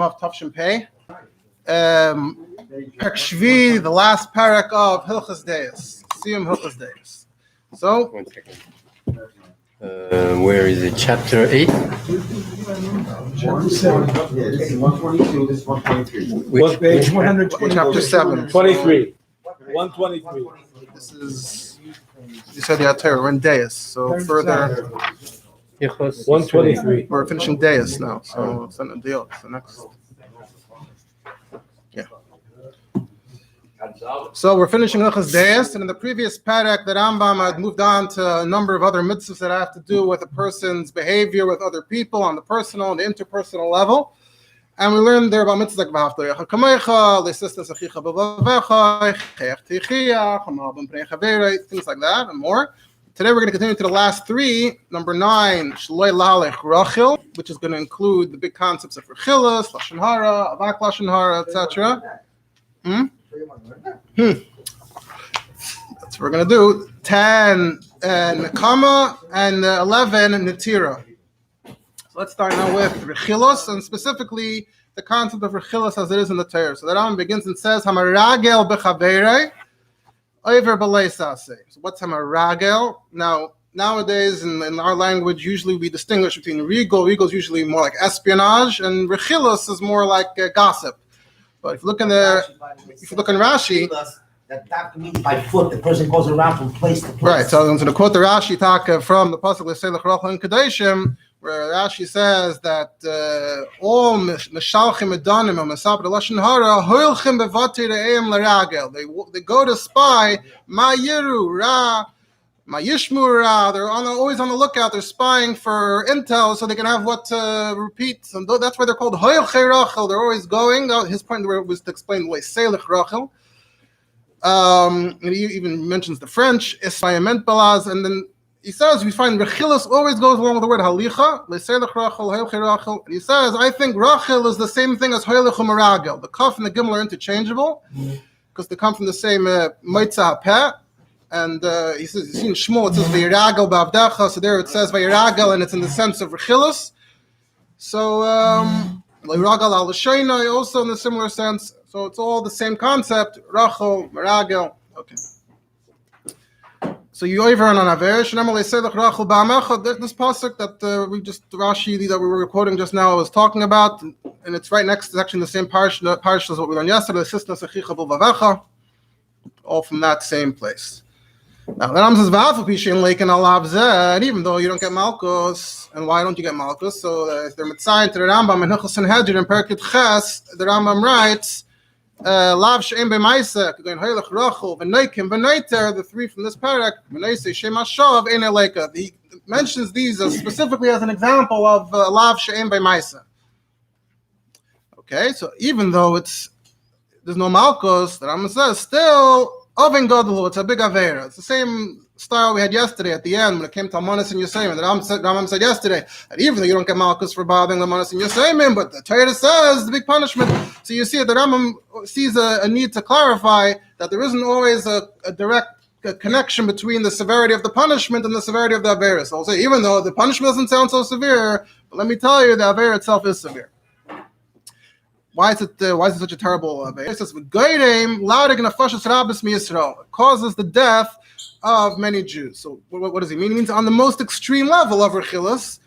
of Tavshin Pei. Perek Shvi, the last Perek of Hilchos Deios. Siyum Hilchos Deios. So, 1 second. Where is it? Chapter 8? Chapter 7. Yeah, this is 122, this is 123. What page? 120. Chapter 7. 23. 123. This is, you said the Ater, we're in Deios. So further, Hilchos 123. we're finishing Deios now. So it's on the Deios. The next. Yeah. So we're finishing Hilchos Deios, and in the previous Perek, the Rambam had moved on to a number of other mitzvahs that have to do with a person's behavior with other people on the personal and the interpersonal level. And we learned there about mitzvahs like V'ahavta Kamecha, Le'sistas Achicha B'vavecha, Chayach Tichia, Chamal B'mprei Chaverei, things like that and more. Today we're going to continue to the last three. Number 9, Shloi Lalech Rachel, which is going to include the big concepts of Rechilas, Lashon Hara, Avak Lashon Hara, etc. That's what we're going to do. 10 Nekama and 11 Netira. So let's start now with Rechilos, and specifically the concept of Rechilos as it is in the Torah. So the Rambam begins and says, Hamaragel b'chaverei, over b'leisaseh. So what's Hamaragel? Now, nowadays in our language, usually we distinguish between Regal. Regal is usually more like espionage, and Rechilos is more like gossip. But if you look in Rashi, that means by foot, the person goes around from place to place. Right. So I'm going to quote the Rashi talk from the pasuk L'Seilach Rachel and Kadeshim, where Rashi says that all Meshalchim Edanim and Mesabed Lashon Hara Hoilchim Bevati Re'em L'Ragel. They go to spy Ma Yiru Ra, Ma Yishmu Ra. They're always on the lookout. They're spying for intel so they can have what to repeat. And that's why they're called Hoilchei Rachel. They're always going. His point was to explain the way Seilach Rachel. And he even mentions the French, Esayament Balaz, and then he says we find Rechilos always goes along with the word Halicha, Le'seilach Rachel, Hoilchei Rachel. And he says, I think Rachel is the same thing as Hoilech U'Meragel. The Kaf and the Gimel are interchangeable because they come from the same Moitza HaPeh. And he says, you see in Shmuel, it says V'yiragel ba'avdecha, so there it says V'yiragel, and it's in the sense of Rechilos. So, V'yiragel al-L'shaynai, also in a similar sense. So it's all the same concept, Rachel, Meragel. Okay. So you over on Aver, Shnemal Le'seilach Rachel ba'amecha, this pasuk that Rashi that we were quoting just now was talking about, and it's right next, it's actually in the same parish as what we learned yesterday, Sisnas Achicha B'vavecha, all from that same place. Now, the Rambam says, "V'afal pishin leiken alav zeh," and even though you don't get Malkus, and why don't you get Malkus? So they're mitzayin to the Rambam in Hilchos Sanhedrin in Perek Ches. The Rambam writes, "Lav she'em b'maisa k'goyin hoilech rachel v'neikim v'neiter." The three from this Perek, v'neisei shem hashav ein eleka. He mentions these specifically as an example of lav she'em b'maisa. Okay, so even though there's no Malkus, the Rambam says still. Oven Godel, it's a big Avera. It's the same style we had yesterday at the end when it came to Almanis and Yosayim. The Rambam said yesterday that even though you don't get Malchus for bothering Almanis and Yosayim, but the Torah says the big punishment. So you see that the Rambam sees a need to clarify that there isn't always a direct connection between the severity of the punishment and the severity of the Avera. So I'll say, even though the punishment doesn't sound so severe, but let me tell you, the Avera itself is severe. Why is it such a terrible It says, it causes the death of many Jews. So what does he mean? He means on the most extreme level of Rechilas,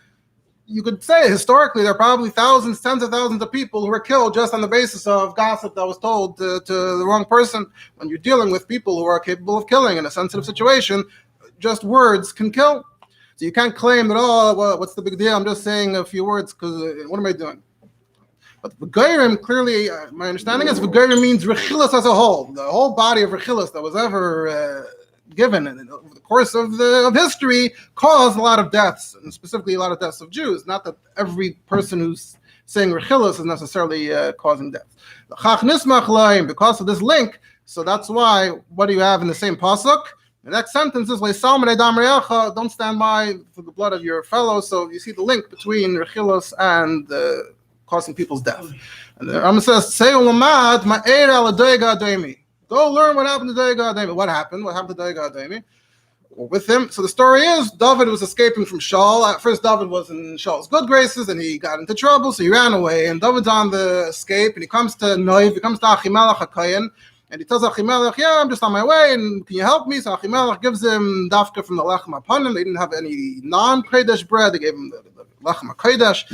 you could say historically there are probably thousands, tens of thousands of people who were killed just on the basis of gossip that was told to the wrong person. When you're dealing with people who are capable of killing in a sensitive situation, just words can kill. So you can't claim that, what's the big deal? I'm just saying a few words because what am I doing? But V'geirim, clearly, my understanding is V'geirim means Rechilas as a whole. The whole body of Rechilas that was ever given over the course of history caused a lot of deaths, and specifically a lot of deaths of Jews. Not that every person who's saying Rechilas is necessarily causing death. Because of this link, so that's why, what do you have in the same pasuk? The next sentence is, don't stand by for the blood of your fellow. So you see the link between Rechilas and causing people's death. And the Rambam says, go learn what happened to Deios. What happened? What happened to Deios? were with him. So the story is David was escaping from Shaul. At first, David was in Shaul's good graces, and he got into trouble, so he ran away. And David's on the escape, and he comes to Noiv, he comes to Achimelech HaKohen, and he tells Achimelech, yeah, I'm just on my way, and can you help me? So Achimelech gives him dafka from the Lechem HaPanim. They didn't have any non-Kodesh bread. They gave him the Lechem HaKodesh.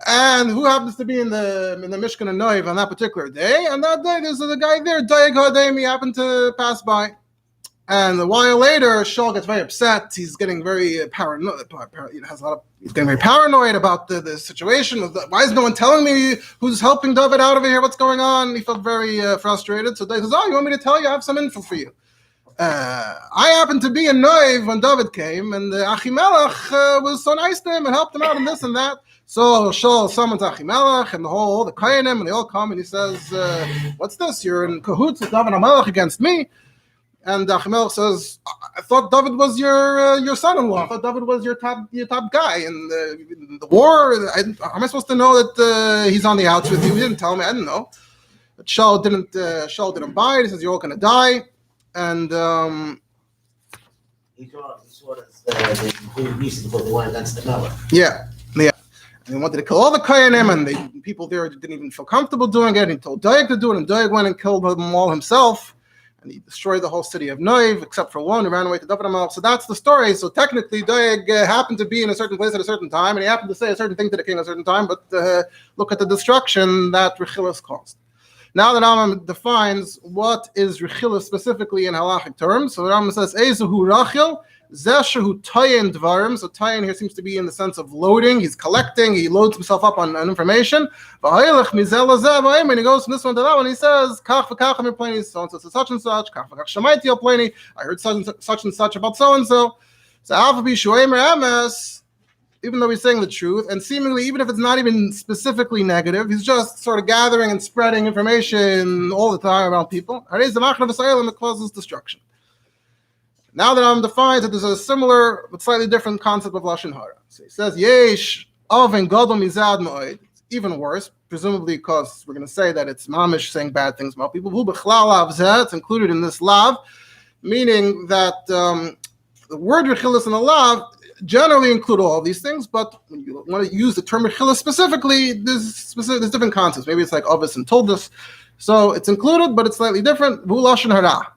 And who happens to be in the Mishkan of Noiv on that particular day? And that day, there's a guy there, Doeg Hademi, happened to pass by. And a while later, Shaul gets very upset. He's getting very paranoid. He's getting very paranoid about the situation. Why is no one telling me who's helping David out over here? What's going on? He felt very frustrated. So David says, "Oh, you want me to tell you? I have some info for you. I happened to be in Noiv when David came, and Achimelech was so nice to him and helped him out and this and that." So Shaul summons Achimelech and all the Kohanim, and they all come, and he says, "What's this? You're in cahoots with David HaMelech against me." And Achimelech says, "I thought David was your son-in-law. I thought David was your top guy in the war. How am I supposed to know that he's on the outs with you? He didn't tell me. I didn't know." But Shaul didn't buy it. He says, "You're all going to die." And he saw that the reason for the war against the Melech. Yeah. And he wanted to kill all the Kohanim, and people there didn't even feel comfortable doing it. He told Doeg to do it, and Doeg went and killed them all himself. And he destroyed the whole city of Noiv, except for one who ran away to David HaMelech. So that's the story. So technically, Doeg happened to be in a certain place at a certain time, and he happened to say a certain thing to the king at a certain time, but look at the destruction that Rechilus caused. Now the Rambam defines what is Rechilus specifically in halachic terms. So the Rambam says, Ezuhu Rachil, Zeshahu Tayin Dvarim. So Tayin here seems to be in the sense of loading. He's collecting, he loads himself up on information. And he goes from this one to that one, he says, Kach v'kach I'm playing so and such and such, Kach v'kach Shamaiti al playing, I heard such and such about so and so. So Alpha Shuaymer Emes, even though he's saying the truth, and seemingly, even if it's not even specifically negative, he's just sort of gathering and spreading information all the time around people. It causes destruction. Now that I'm defined that there's a similar but slightly different concept of Lashon Hara. So he says, Yesh Oven Gadol Mizad Moed, even worse, presumably because we're going to say that it's mamish saying bad things about people. It's included in this lav, meaning that the word Rechilus in the lav generally include all of these things, but when you want to use the term Rechilus specifically, there's different concepts. Maybe it's like Ovis and Toldus. So it's included, but it's slightly different. Lashon Hara.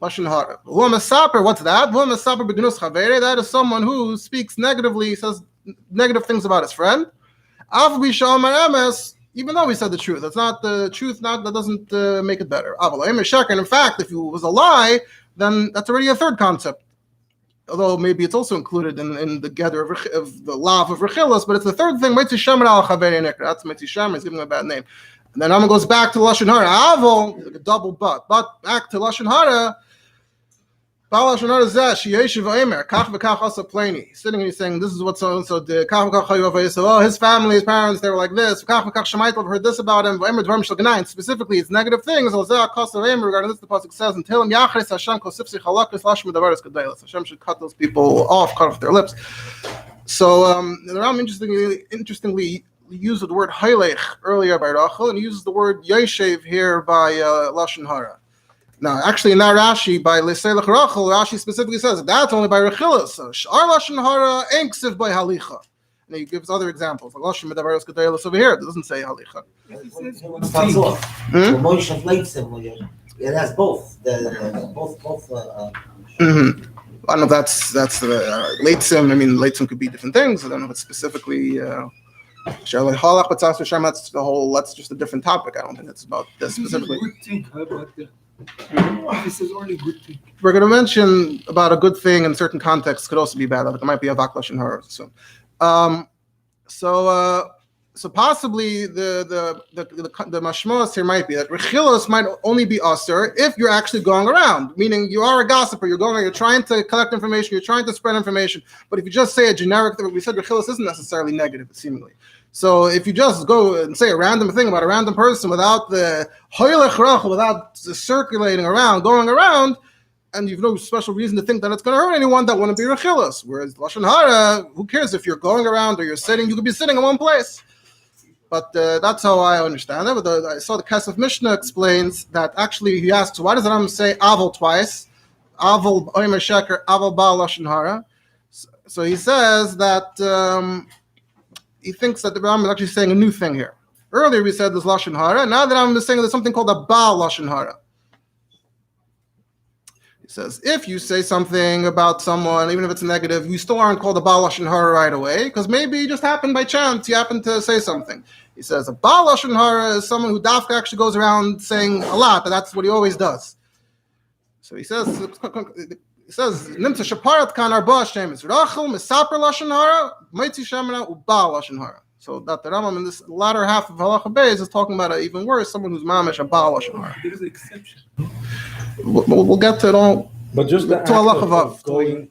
Lashon Hara. What's that? That is someone who speaks negatively, says negative things about his friend. Even though he said the truth, that's not the truth. That doesn't make it better. In fact, if it was a lie, then that's already a third concept. Although maybe it's also included in the gather of the law of Rechilus, but it's the third thing. That's Meitzi Shemer. He's giving him a bad name. And then Rambam goes back to Lashon Hara. Avol, like a double but back to Lashon Hara. Lashon Hara zesh yeshiv omer kach v'kach asa pleni. Sitting and he's saying, this is what so and so did. Kach v'kach hayov. So his family, his parents, they were like this. Kach v'kach shemaitl heard this about him. V'emer dvarim shel ganayin. Specifically, it's negative things. Regarding this, the pasuk says, "Until him yachres Hashem kosipsi chalakas lashmi davaris kedaylas." Hashem should cut those people off, cut off their lips. So the Rambam interestingly used the word haylech earlier by Rachel, and he uses the word yeshev here by Lashon Hara. Now, actually, in that Rashi, by Leselech Rachel, Rashi specifically says that's only by Rechilus. So, Shar Lashon Hara ain't ksiv by Halicha. And he gives other examples. Like Lashon Medabaros Kedaylus over here, it doesn't say Halicha. It has both. I don't know if that's the Leitzim. I mean, Leitzim could be different things. I don't know if it's specifically Shalai Halach, but that's the whole. That's just a different topic. I don't think it's about this specifically. This is only good thing. We're going to mention about a good thing in certain contexts could also be bad. Like it might be a Vak Lashon Hara soon. So possibly the mashmos here might be that Rechilus might only be usher if you're actually going around, meaning you are a gossiper, you're trying to collect information, you're trying to spread information. But if you just say a generic thing, we said Rechilus isn't necessarily negative, seemingly. So if you just go and say a random thing about a random person without the hoylech rachel, without circulating around, going around, and you've no special reason to think that it's going to hurt anyone, that wouldn't be Rechilus. Whereas Lashon Hara, who cares if you're going around or you're sitting? You could be sitting in one place. But that's how I understand it. But I saw the Kesef Mishnah explains that actually he asks, why does the Rambam say Avol twice? Aval Omer Sheker Aval Baal Lashon Hara. So he says that he thinks that the Rambam is actually saying a new thing here. Earlier we said there's Lashon Hara. Now the Rambam is saying there's something called a Baal Lashon Hara. He says if you say something about someone, even if it's negative, you still aren't called a Baal Lashon Hara right away because maybe it just happened by chance. You happened to say something. He says a Baal Lashon Hara is someone who dafka actually goes around saying a lot, and that's what he always does. So he says, Nimtza Shaparat Kan Arba Shemis Rachel Misaper Lashon Hara Meitzi Shemina Uba Lashon Hara. So that the Rambam in this latter half of Halacha Beis is talking about even worse, someone who's mamish a Baal Lashon Hara. There's an exception. We'll get to it all. But just the act Halacha of Vav. going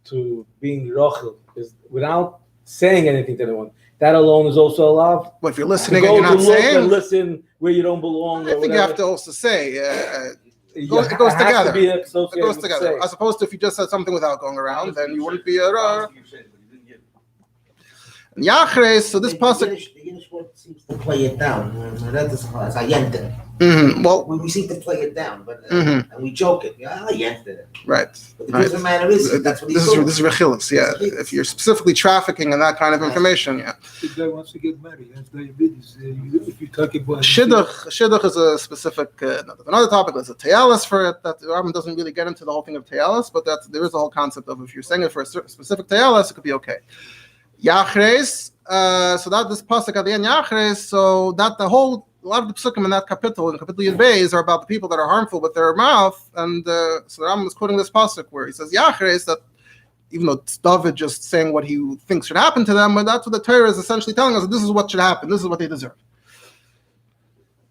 to being Rachel is without saying anything to anyone. That alone is also allowed. But if you're listening and you're not and saying, listen where you don't belong. I think you have to also say. It goes together. It goes together. As opposed to if you just said something without going around, then you wouldn't be a. Yachres. So this pasuk. The Yiddish word seems to play it down. It's ayente. Well, We seem to play it down, but and we joke it. Ayente. right. But the truth of the matter is, that's what he's This doing. is Hilchos, yeah. If you're specifically trafficking in that kind of information, yeah. The guy wants to get married. He has diabetes. If you talk about Shidduch is a specific. Another topic. There's a teyalis for it. That the Rambam doesn't really get into the whole thing of teyalis, but there is a whole concept of if you're saying it for a specific teyalis, it could be okay. Yachres. So that this pasuk at the end Yachres. So that a lot of the psukim in that capital, in Kapitel Yud Beis, are about the people that are harmful with their mouth, and so the Rambam is quoting this pasuk where he says Yachres, that even though it's David just saying what he thinks should happen to them, but that's what the Torah is essentially telling us, that this is what should happen, this is what they deserve.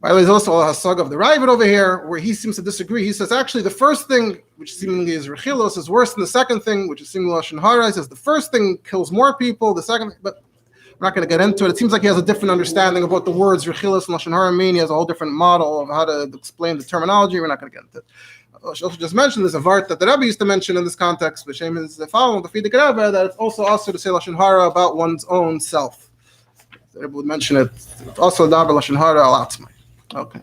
By the way, there's also a hasag of the Rabbi over here, where he seems to disagree. He says, actually, the first thing, which seemingly is Hilchos, is worse than the second thing, which is seemingly Lashon Hara. He says the first thing kills more people, the second, but I'm not going to get into it. It seems like he has a different understanding of what the words Hilchos and Lashon Hara mean. He has a whole different model of how to explain the terminology. We're not going to get into it. I should also just mention there's a vart that the Rabbi used to mention in this context, which is the following, the Fidik Rebbe, that it's also also to say Lashon Hara about one's own self. The Rebbe would mention it. Also, Dabar Lashon Hara al Atzmai. Okay.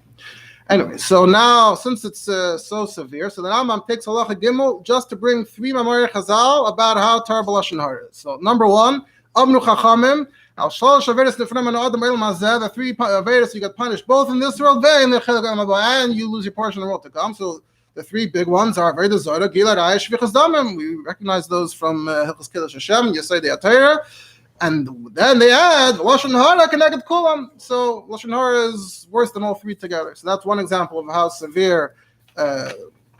Anyway, so now, since it's so severe, so the Rambam takes Halacha Gimel just to bring 3 Mamorei Chazal about how terrible Lashon Hara is. So, number 1, Abnu Chachamim, Al Shalosh Averos Nefnem and Adam El Mazeh, the 3 Averos you get punished both in this world and you lose your portion in the world to come. So, the 3 big ones are Avodah Zarah, Gila, Raya, Shvichas Damim. We recognize those from Hilchos Kiddush Hashem, Yesod Torah. And then they add Lashon Hara Keneged Kulam. So Lashon Hara is worse than all 3 together. So that's one example of how severe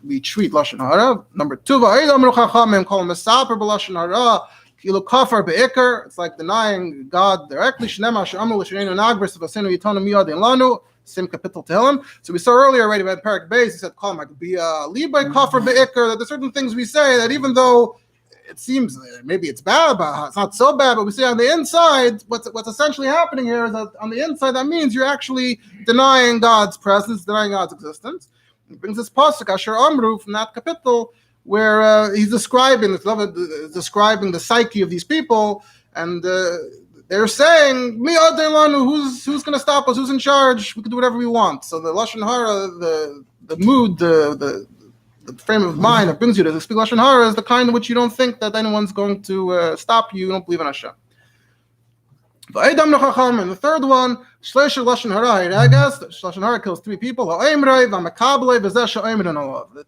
we treat Lashon Hara. Number 2, Va'idam Ruchachamim Kol Mesaper B'Lashon Hara Kilu Kafar Be'ikar. It's like denying God directly. Shnema She'amru L'Sheneinu Nagbers V'Asenu Yitonu Miyadin Lanu. Same capital Tehillim. So we saw earlier already about Perek Beis. He said, "Call might be Libay Kafar Be'ikar." That there's certain things we say that even though it seems maybe it's bad, but it's not so bad. But we say on the inside, what's essentially happening here is that on the inside, that means you're actually denying God's presence, denying God's existence. He brings this pasuk Asher Amru from that capital where he's describing the psyche of these people, and they're saying, "Mi Adelanu, who's going to stop us? Who's in charge? We can do whatever we want." So the Lashon Hara, the mood, the frame of mind that brings you to speak Lashon Hara is the kind in which you don't think that anyone's going to stop you. You don't believe in Hashem. And the third one, Lashon Hara, I guess, Lashon Hara kills 3 people. It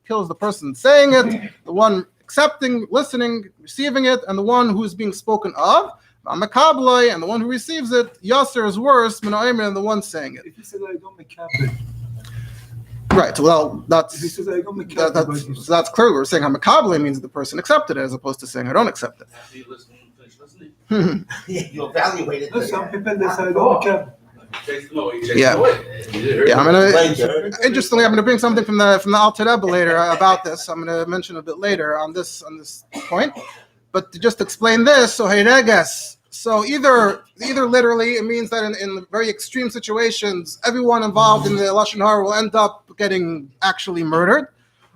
kills the person saying it, the one accepting, listening, receiving it, and the one who is being spoken of. And the one who receives it, Yasser is worse than the one saying it. if he says I don't make it. Right. Well, that's If he says I don't make so that's clear. We're saying Hamakable means the person accepted it, as opposed to saying I don't accept it. You evaluate it. Some people they say I don't make it. Yeah. Interestingly, I'm going to bring something from the Alter Rebbe later about this. I'm going to mention a bit later on this point. But to just explain this, so Heireges. So either literally it means that in very extreme situations, everyone involved in the Lashon Hara will end up getting actually murdered,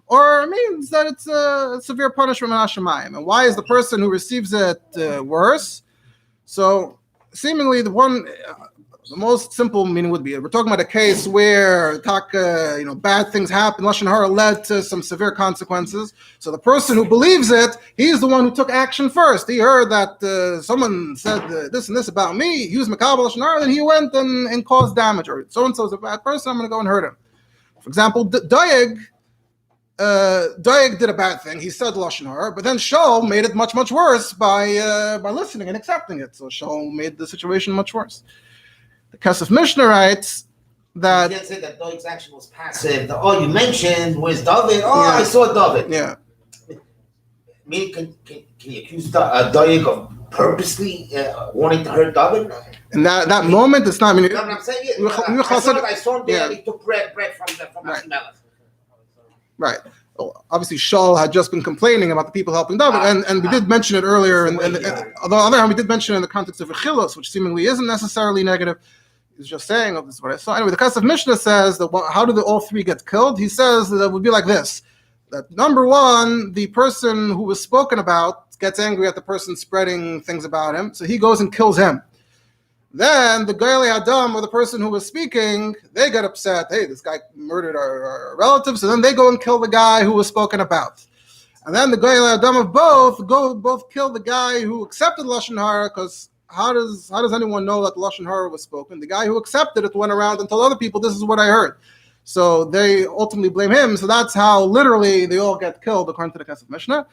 or it means that it's a severe punishment in Hashemayim. And why is the person who receives it worse? So seemingly the one the most simple meaning would be, we're talking about a case where bad things happen, Lashon Hara led to some severe consequences. So the person who believes it, he's the one who took action first. He heard that someone said this and this about me, he used Makabal Lashon Hara, then he went and caused damage. Or so-and-so is a bad person, I'm going to go and hurt him. For example, Doeg did a bad thing. He said Lashon Hara, but then Shaul made it much, much worse by listening and accepting it. So Shaul made the situation much worse. The Kesef Mishnah writes that... You can't say that Doeg's action was passive. You mentioned, where's David? I saw David. Yeah. Can you accuse Doeg of purposely wanting to hurt David? In that moment, it's not... what I'm saying is, I saw him there, and he took bread from Right. Melech. Right. Well, obviously, Shaul had just been complaining about the people helping David, and we did mention it earlier. And although on the other hand, we did mention it in the context of Hilchos, which seemingly isn't necessarily negative. He's just saying, this is what I saw. Anyway, the Kesef Mishnah says that how did all three get killed? He says that it would be like this: that number one, the person who was spoken about gets angry at the person spreading things about him, so he goes and kills him. Then the Gaili Adam, or the person who was speaking, they get upset. Hey, this guy murdered our relatives. So then they go and kill the guy who was spoken about. And then the Gaili Adam of both kill the guy who accepted Lashon Hara, because how does anyone know that Lashon Hara was spoken? The guy who accepted it went around and told other people, this is what I heard. So they ultimately blame him. So that's how literally they all get killed, according to the Kesef Mishnah.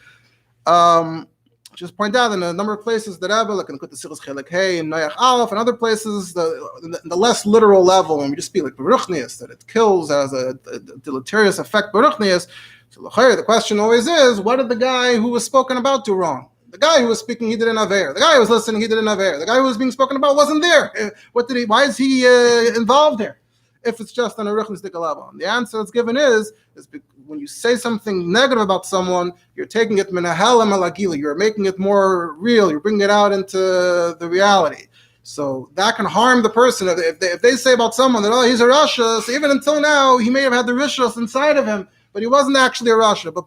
Just point out in a number of places that Rabbi, like in the Sichos Chelek Hey and Noach Aleph, and other places, the less literal level, when we just speak like Beruchnius, that it kills as a deleterious effect Beruchnius. So the question always is, what did the guy who was spoken about do wrong? The guy who was speaking, he did an aver. The guy who was listening, he did an aver. The guy who was being spoken about wasn't there. Why is he involved there? If it's just an Aruchnis Dikalava. The answer that's given is when you say something negative about someone, you're taking it minahalam alagila. You're making it more real. You're bringing it out into the reality. So that can harm the person. If they say about someone that, he's a Rasha, so even until now, he may have had the Rishos inside of him, but he wasn't actually a Rasha. But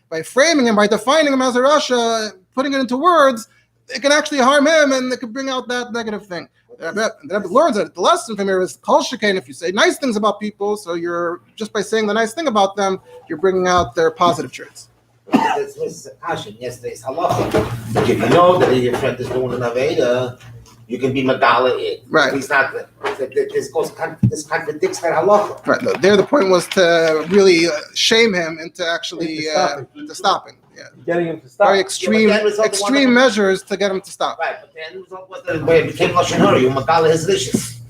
by framing him, by defining him as a Rasha, putting it into words, it can actually harm him, and it can bring out that negative thing. The Rebbe learns that the lesson from here is kol shekain, if you say nice things about people, so you're just by saying the nice thing about them, you're bringing out their positive traits. This was yesterday's halacha. If you know that your friend is doing an aveda, you can be megala it. Right. He's not. This contradicts that halacha. Right. There, the point was to really shame him into actually to stopping. Yeah. Getting him to stop. Very extreme measures to get him to stop. Right, but the end result was that when it became Lashon Hara, you megala his vicious.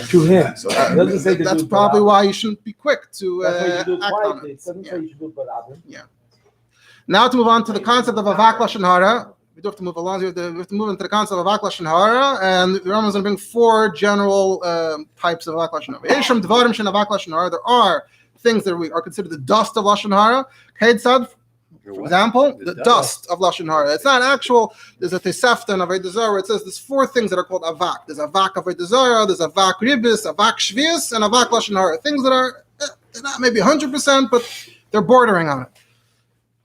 To him. So that's probably why you shouldn't be quick to act on it. It doesn't say you should do it by Yeah. Now to move on to the concept of avak lashon hara. We do have to move along. We have to move into the concept of avak lashon hara, and the Rambam is going to bring four general types of avak lashon hara. There are things that are considered the dust of lashon hara. Ketzad, for example, the dust of lashon hara. It's not actual. There's a tesefta in Avodah Zarah where it says there's four things that are called avak. There's avak Avodah Zarah, there's avak ribis, avak shvius, and avak lashon hara. Things that are they're not maybe 100%, but they're bordering on it.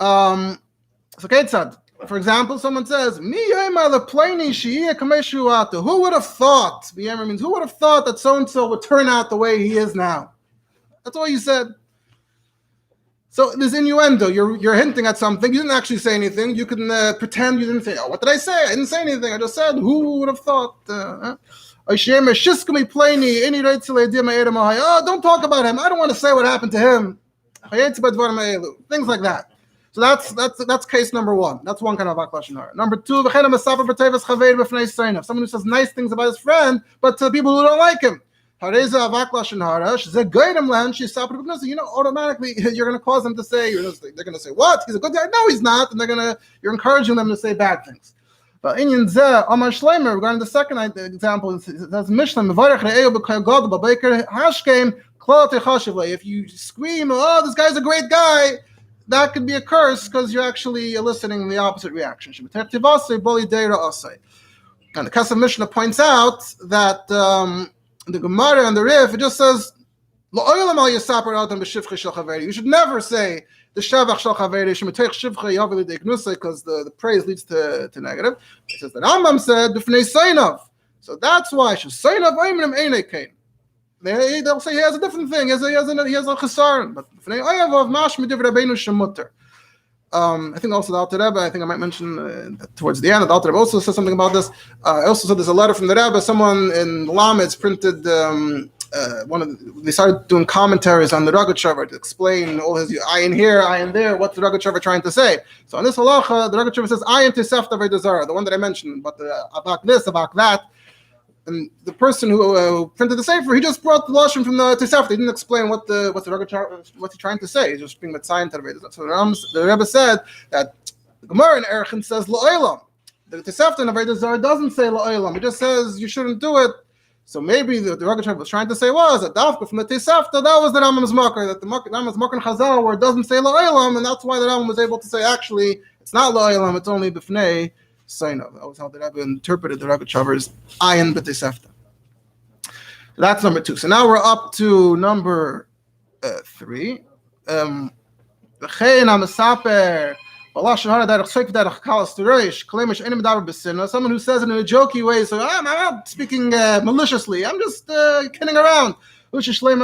So Ketzad, for example, someone says, "Who would have thought?" Means who would have thought that so and so would turn out the way he is now? That's all you said. So there's innuendo. You're hinting at something. You didn't actually say anything. You can pretend you didn't say. Oh, what did I say? I didn't say anything. I just said, "Who would have thought?" Don't talk about him. I don't want to say what happened to him. Things like that. So that's case number one. That's one kind of avak lashon hara. Number two, someone who says nice things about his friend, but to people who don't like him. Automatically you're going to cause them to say, they're going to say, what? He's a good guy? No, he's not. And you're encouraging them to say bad things. But regarding the second example, it says, if you scream, oh, this guy's a great guy, that could be a curse because you're actually eliciting the opposite reaction. And the Kesef Mishnah points out that the Gemara and the Rif, it just says, you should never say the Shavach Shel Chaveri because the praise leads to negative. It says that Rambam said, So that's why they'll say he has a different thing. He has a chesaron. But I think also the Alter Rebbe, I think I might mention towards the end, the Alter Rebbe also says something about this. I also said there's a letter from the Rebbe. Someone in Lametz printed they started doing commentaries on the Rogatchover to explain all his ayin here, ayin there, what's the Rogatchover trying to say. So on this halacha, the Rogatchover says ayin tesefta v'dazara, the one that I mentioned, but about this, about that. And the person who printed the sefer, he just brought the lashon from the tesefta. He didn't explain what's the Rogatchover, what's he trying to say. He's just being mitzayin to the. So the Rebbe said that the Gemara in Erechim says la'olam. The tesefta in Avodah Zarah doesn't say la'olam. It just says you shouldn't do it. So maybe the Rogatchover was trying to say was that dafka from the tesefta, that was the Rambam's makar, that the Rambam's makar in Chazal where it doesn't say la'olam, and that's why the Rambam was able to say actually it's not la'olam, it's only b'fnei Sainov. That was how the Rebbe interpreted the Rogatchover's ayin b'tesefta. That's number 2. So now we're up to number 3. Someone who says it in a jokey way, so I'm not speaking maliciously, I'm just kidding around. Which describes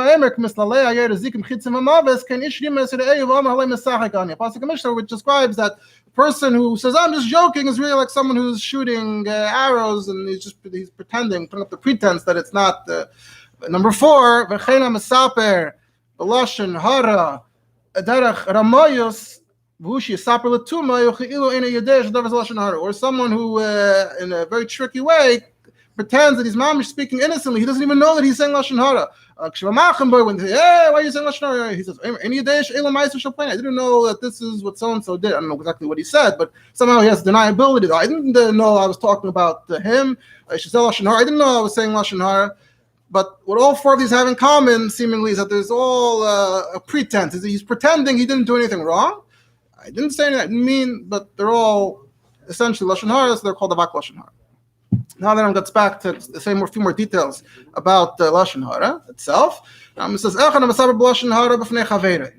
that the person who says I'm just joking is really like someone who's shooting arrows and he's pretending, putting up the pretense that it's not. Number 4, or someone who in a very tricky way pretends that his mom is speaking innocently. He doesn't even know that he's saying lashon hara. When they say, "Hey, why are you saying lashon hara?" He says, I didn't know that this is what so and so did. I don't know exactly what he said, but somehow he has deniability. I didn't know I was talking about him. I should say lashon hara. I didn't know I was saying lashon hara. But what all 4 of these have in common, seemingly, is that there's all a pretense. He's pretending he didn't do anything wrong. I didn't say anything I didn't mean, but they're all essentially lashon hara, so they're called avak lashon hara. Now that I'm gets back to say a few more details about the lashon hara itself. It says, "Echad hamasaber b'lashon hara b'fnei chaverei,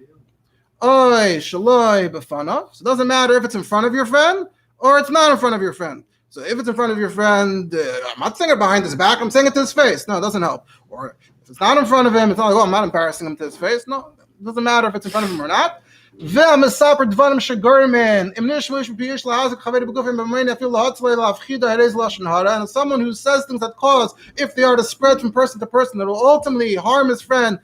oy shaloi b'fanav." So it doesn't matter if it's in front of your friend or it's not in front of your friend. So if it's in front of your friend, I'm not saying it behind his back. I'm saying it to his face. No, it doesn't help. Or if it's not in front of him, it's not like, I'm not embarrassing him to his face. No, it doesn't matter if it's in front of him or not. And someone who says things that cause, if they are to spread from person to person, that will ultimately harm his friend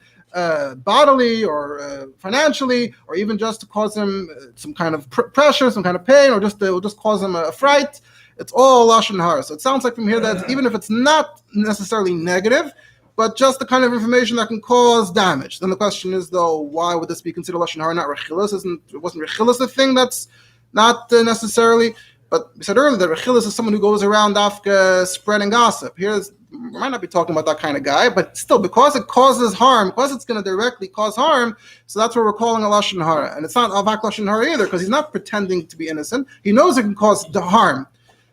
bodily or financially, or even just to cause him some kind of pressure, some kind of pain, or it will just cause him a fright. It's all lashon hara. So it sounds like from here that even if it's not necessarily negative, but just the kind of information that can cause damage. Then the question is, though, why would this be considered lashon hara, not rechilas? It wasn't rechilas the thing that's not necessarily. But we said earlier that rechilas is someone who goes around afka spreading gossip. Here, we might not be talking about that kind of guy, but still, because it causes harm, because it's going to directly cause harm, so that's what we're calling a lashon hara. And it's not avak lashon hara either, because he's not pretending to be innocent. He knows it can cause the harm.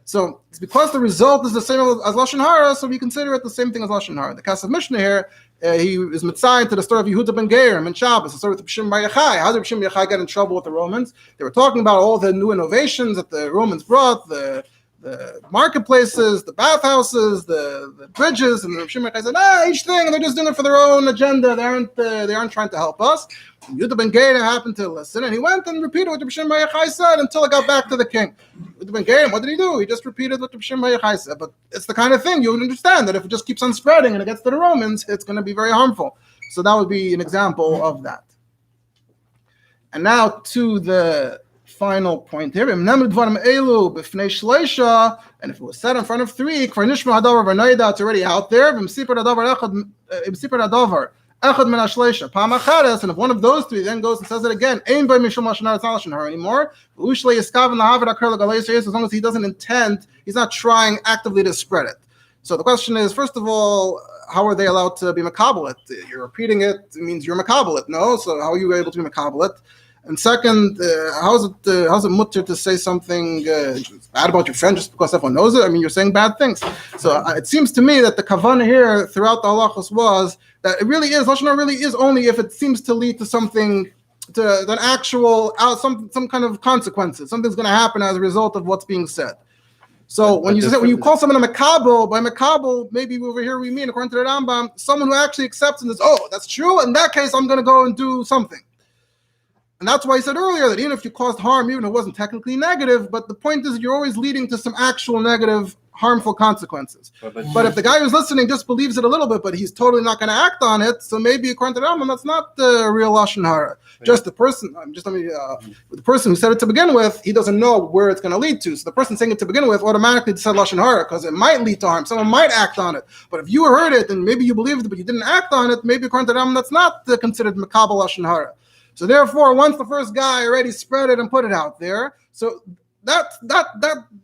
So it's because the result is the same as lashon hara, so we consider it the same thing as lashon hara. The Kasav Mishnah here, he is mitzayin to the story of Yehuda ben Gerim and Shabbos, the story of B'Shim Bar Yochai. How did B'Shim Bar Yochai get in trouble with the Romans? They were talking about all the new innovations that the Romans brought, the marketplaces, the bathhouses, the bridges, and B'Shim Bar Yochai said, each thing, they're just doing it for their own agenda. They aren't trying to help us. Yehuda ben Gerim happened to listen, and he went and repeated what B'Shim Bar Yochai said until it got back to the king. Yehuda ben Gerim, what did he do? He just repeated what B'Shim Bar Yochai said. But it's the kind of thing you would understand that if it just keeps on spreading and it gets to the Romans, it's going to be very harmful. So that would be an example of that. And now to the final point here. And if it was said in front of 3, it's already out there. And if one of those 3 then goes and says it again, it's not lashon hara anymore. As long as he doesn't intend, he's not trying actively to spread it. So the question is, first of all, how are they allowed to be makabelit? You're repeating it, it means you're makabelit, no? So how are you able to be makabelit? And second, how's it mutter to say something bad about your friend just because everyone knows it? I mean, you're saying bad things. So it seems to me that the kavanah here throughout the halachos was that it really is, lashon hara really is only if it seems to lead to something, to an actual, some kind of consequences. Something's going to happen as a result of what's being said. So when you call someone a makabel, by makabel, maybe over here we mean, according to the Rambam, someone who actually accepts and says, oh, that's true. In that case, I'm going to go and do something. And that's why I said earlier that even if you caused harm, even if it wasn't technically negative, but the point is you're always leading to some actual negative, harmful consequences. But if the guy who's listening just believes it a little bit, but he's totally not going to act on it, so maybe according to Rambam, that's not the real lashon hara. Just the person, the person who said it to begin with, he doesn't know where it's going to lead to. So the person saying it to begin with automatically said lashon hara because it might lead to harm. Someone might act on it. But if you heard it and maybe you believed it, but you didn't act on it, maybe according to Rambam, that's not considered makabel lashon hara. So therefore, once the first guy already spread it and put it out there, so that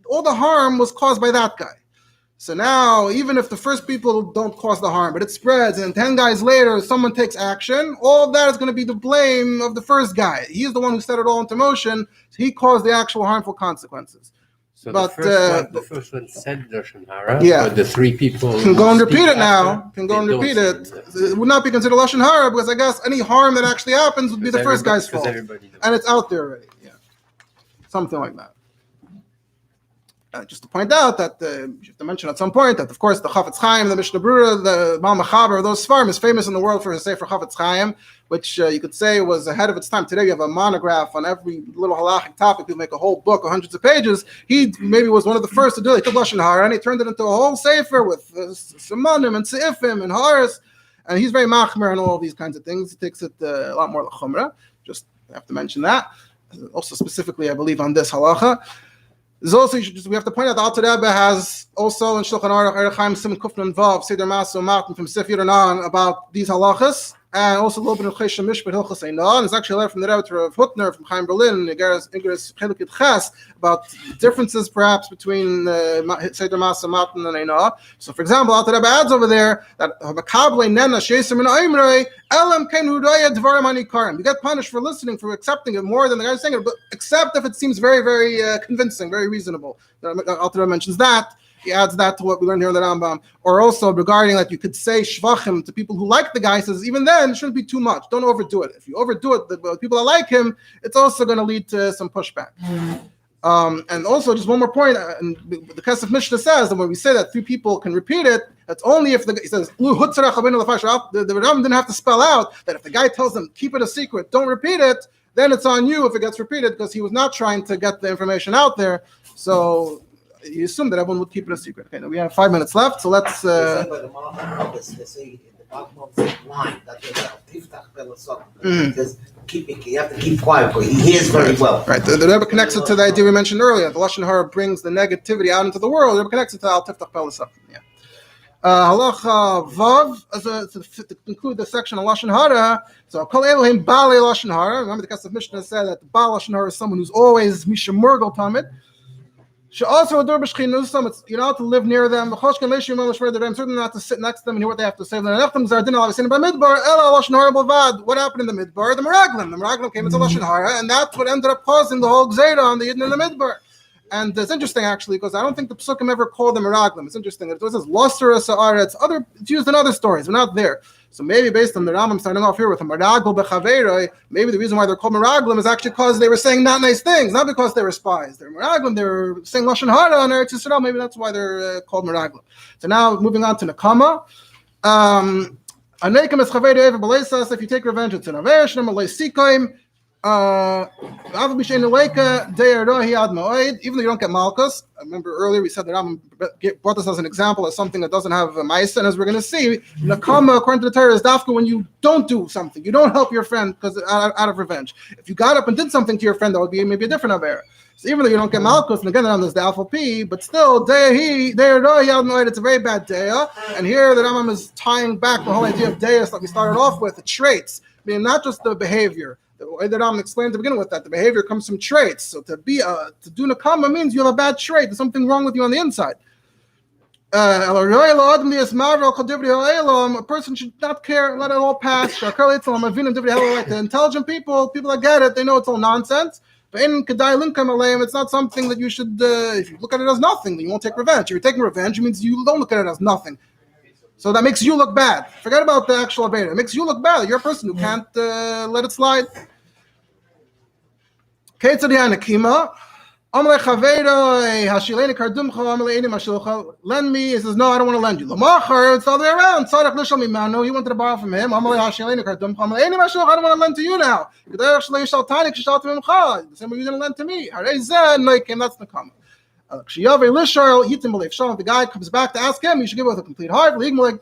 all the harm was caused by that guy. So now, even if the first people don't cause the harm, but it spreads, and 10 guys later, someone takes action, all of that is going to be the blame of the first guy. He's the one who set it all into motion. So he caused the actual harmful consequences. So but the first one said lashon hara. Yeah. But the three people can go and repeat it now. Can go and repeat it. It would not be considered lashon hara because I guess any harm that actually happens would be the first guy's fault, and it's out there already. Yeah, something like that. Just to point out that you have to mention at some point that of course the Chafetz Chaim, the Mishnah Berurah, the Baal Mechaber, those Sfarim is famous in the world for his Sefer Chafetz Chaim, which you could say was ahead of its time. Today you have a monograph on every little halachic topic. People make a whole book of hundreds of pages. He maybe was one of the first to do it. He took lashon hara and he turned it into a whole Sefer with simanim and seifim and haras, and he's very machmer and all these kinds of things. He takes it a lot more l'chumrah. Just have to mention that. Also specifically, I believe on this halacha. There's also, we have to point out, the Alter Rebbe has also in Shulchan Aruch Erech Chaim Simon Kufnan Vav Seder Maso Matan from Sif Yodanan about these halachas, and also a little bit of Chesha Mishpat Hilchos Einon. There's actually a letter from the Rebbe to Rav Hutner from Chaim Berlin, Igros Chelikit Ches, about differences perhaps between Seder Maso Matan and Einon. So, for example, Alter Rebbe adds over there that Makable Nena Shesim and Oimrei Elam Ken Hudaya Dvarim Anikarim. You get punished for listening, for accepting it more than the guy who's saying it, but except if it seems very, very convincing, very reasonable. Alter Rebbe mentions that. He adds that to what we learned here in the Rambam. Or also regarding that you could say shvachim to people who like the guy, says even then it shouldn't be too much. Don't overdo it. If you overdo it, the people that like him, it's also going to lead to some pushback. And also just one more point, and the Kesef Mishnah says that when we say that three people can repeat it, that's only if he says the Rambam didn't have to spell out that if the guy tells them keep it a secret, don't repeat it, then it's on you if it gets repeated because he was not trying to get the information out there. So you assume that everyone would keep it a secret. Okay, now we have 5 minutes left, so let's. They say in the bottom of the line that you have to keep quiet, but he hears very well. Right, the Rebbe connects it to the idea we mentioned earlier. The lashon hara brings the negativity out into the world. The Rebbe connects it to al tiftach pelasach. Yeah. Halacha vav, to conclude the section on lashon hara. So kol elohim balei lashon hara. Remember the Kesef Mishnah said that the baal lashon hara is someone who's always mishamurgal tamid. Also, you're not to live near them. Certainly not to sit next to them and hear what they have to say. What happened in the midbar? The Meraglim came into lashon hara, and that's what ended up causing the whole gzeira on the Yidden in the midbar. And it's interesting actually because I don't think the Pesukim ever called them Meraglim. It's interesting. It says Losera Sa'ara. It's used in other stories. We're not there. So maybe based on the Rambam starting off here with a Meragl Bechaveiroi, maybe the reason why they're called Meraglim is actually because they were saying not nice things, not because they were spies. They're Meraglim, they were saying Lashon Hara on Eretz Yisrael. Maybe that's why they're called Meraglim. So now moving on to Nakama. If you take revenge, it's an Avesh, even though you don't get Malchus. I remember earlier we said that Rambam brought this as an example as something that doesn't have a Maisa, and as we're going to see, Nakama, according to the Torah, is dafka when you don't do something. You don't help your friend because out of revenge. If you got up and did something to your friend, that would be maybe a different Avera. So even though you don't get Malchus, and again, there's the Alpha P, but still, it's a very bad Deya. And here the Rambam is tying back the whole idea of Deios that we started off with, the traits, meaning not just the behavior. The way that I'm explained to begin with, that the behavior comes from traits. So to do nakama means you have a bad trait. There's something wrong with you on the inside. A person should not care, let it all pass. The intelligent people that get it, they know it's all nonsense. It's not something that you should, if you look at it as nothing, then you won't take revenge. If you're taking revenge, it means you don't look at it as nothing. So that makes you look bad. Forget about the actual Aveda. It makes you look bad. You're a person who can't let it slide. Amalei Chaveiro, Hashileni Kardumcha, Amalei Edim Hashilcha, lend me. He says, no, I don't want to lend you. Lamachar, it's the other way around. Tzarech Lishal Mimanu, he wanted to borrow from him. Amalei Hashileni Kardumcha, Amalei Edim Hashilcha, I don't want to lend to you now. The same way you didn't lend to me. Harei Zeh, Noikim, that's the comment. If the guy comes back to ask him, you should give it with a complete heart. You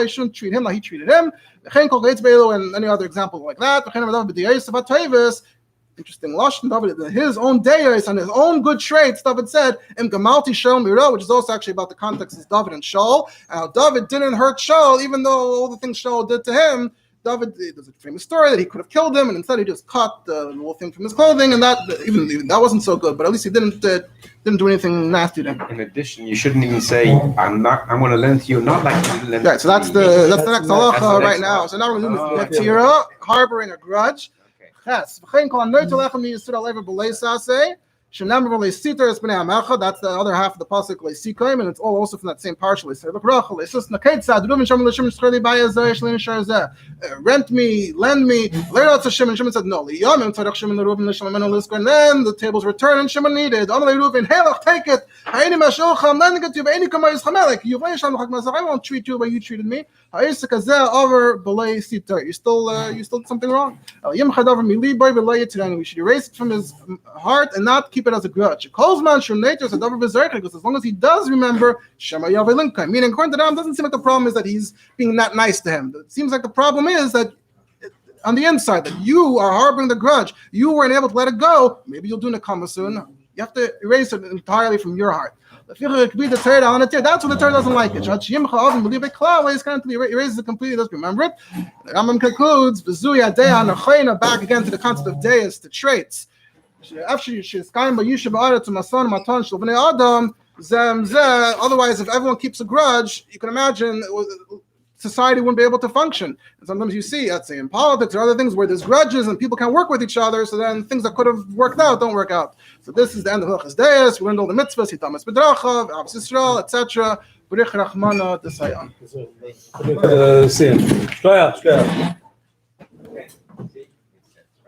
shouldn't treat him like he treated him. And any other example like that. Interesting lashon. David, his own Deios and his own good traits. David said, which is also actually about the context of David and Shaul. David didn't hurt Shaul, even though all the things Shaul did to him. David, there's a famous story that he could have killed him, and instead he just cut the little thing from his clothing, and that even that wasn't so good. But at least he didn't do anything nasty to him. In addition, you shouldn't even say, I'm going to lend to you, not like you lend. Right. So that's the next halacha right now. So now we're doing Tira, harboring a grudge. Yes. That's the other half of the pasuk, and it's all also from that same parsha. Rent me, lend me. And Shimon said no. And then the tables returned, and Shimon needed. Take it. I won't treat you the way you treated me. You still did something wrong. We should erase it from his heart and not keep it as a grudge. Because as long as he does remember, meaning according to them, it doesn't seem like the problem is that he's being not nice to him. It seems like the problem is that on the inside, that you are harboring the grudge. You weren't able to let it go. Maybe you'll do Nekama soon. You have to erase it entirely from your heart. That's what the Torah doesn't like it. He erases it completely, doesn't remember it. The Rambam concludes, back again to the concept of Deios, the traits. Otherwise, if everyone keeps a grudge, you can imagine society wouldn't be able to function. And sometimes you see, let's say in politics or other things where there's grudges and people can't work with each other, so then things that could have worked out don't work out. So this is the end of Hilchos Deios. We learned all the mitzvahs, Hitamas B'drachav, Avos Yisrael, etc. B'rich Rachmana D'Sayan. Shraga.